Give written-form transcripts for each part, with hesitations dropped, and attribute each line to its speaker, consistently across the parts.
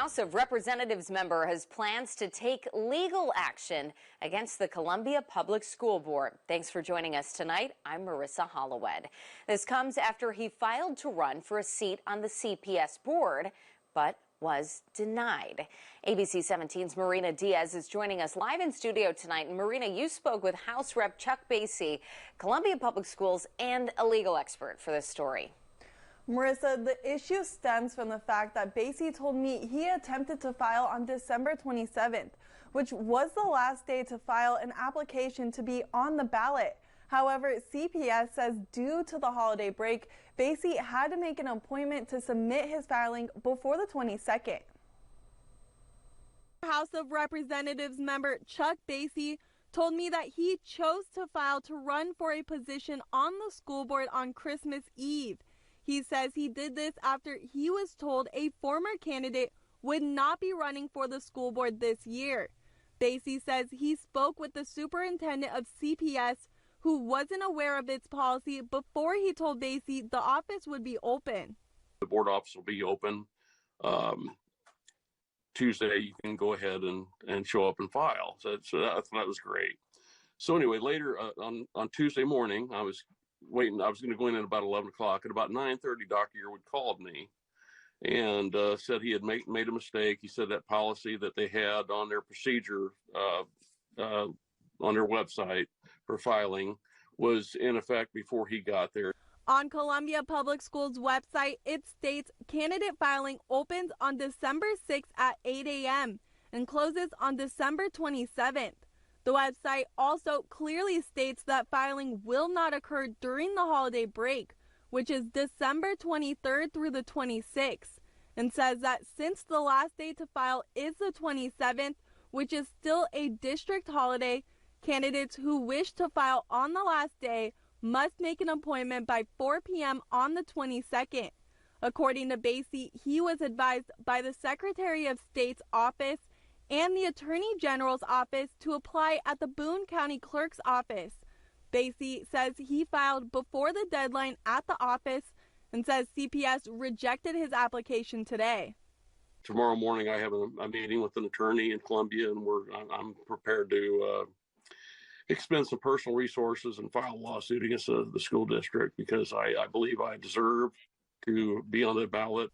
Speaker 1: House of Representatives member has plans to take legal action against the Columbia Public School Board. Thanks for joining us tonight. I'm Marissa Hollowed. This comes after he filed to run for a seat on the CPS board, but was denied. ABC 17's Marina Diaz is joining us live in studio tonight. And Marina, you spoke with House Rep Chuck Basye, Columbia Public Schools, and a legal expert for this story.
Speaker 2: Marissa, the issue stems from the fact that Basye told me he attempted to file on December 27th, which was the last day to file an application to be on the ballot. However, CPS says due to the holiday break, Basye had to make an appointment to submit his filing before the 22nd. House of Representatives member Chuck Basye told me that he chose to file to run for a position on the school board on Christmas Eve. He says he did this after he was told a former candidate would not be running for the school board this year. Basye says he spoke with the superintendent of CPS, who wasn't aware of its policy before he told Basye the office would be open.
Speaker 3: The board office will be open Tuesday. You can go ahead and show up and file. So that was great. So anyway, later on Tuesday morning, I was waiting. I was going to go in at about 11 o'clock. At about 9:30, Dr. Yearwood called me and said he had made a mistake. He said that policy that they had on their procedure on their website for filing was in effect before he got there.
Speaker 2: On Columbia Public Schools' website, it states candidate filing opens on December 6th at 8 a.m. and closes on December 27th. The website also clearly states that filing will not occur during the holiday break, which is December 23rd through the 26th, and says that since the last day to file is the 27th, which is still a district holiday, candidates who wish to file on the last day must make an appointment by 4 p.m. on the 22nd. According to Basye, he was advised by the Secretary of State's office and the Attorney General's office to apply at the Boone County Clerk's office. Basye says he filed before the deadline at the office and says CPS rejected his application today.
Speaker 3: Tomorrow morning, I have a meeting with an attorney in Columbia, and I'm prepared to expend some personal resources and file a lawsuit against the school district because I believe I deserve to be on the ballot.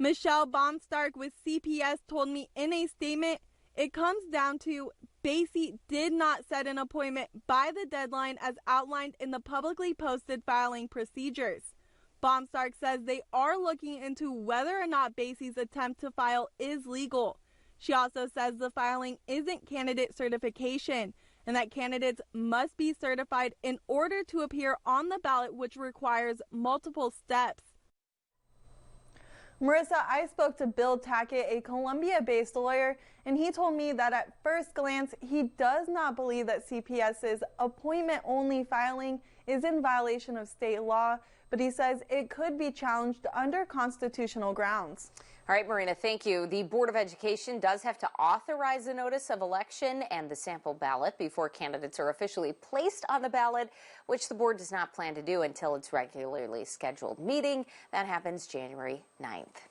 Speaker 2: Michelle Baumstark with CPS told me in a statement, it comes down to Basye did not set an appointment by the deadline as outlined in the publicly posted filing procedures. Baumstark says they are looking into whether or not Basye's attempt to file is legal. She also says the filing isn't candidate certification and that candidates must be certified in order to appear on the ballot, which requires multiple steps. Marissa, I spoke to Bill Tackett, a Columbia-based lawyer, and he told me that at first glance, he does not believe that CPS's appointment-only filing is in violation of state law, but he says it could be challenged under constitutional grounds.
Speaker 1: All right, Marina, thank you. The Board of Education does have to authorize a notice of election and the sample ballot before candidates are officially placed on the ballot, which the board does not plan to do until its regularly scheduled meeting. That happens January 9th.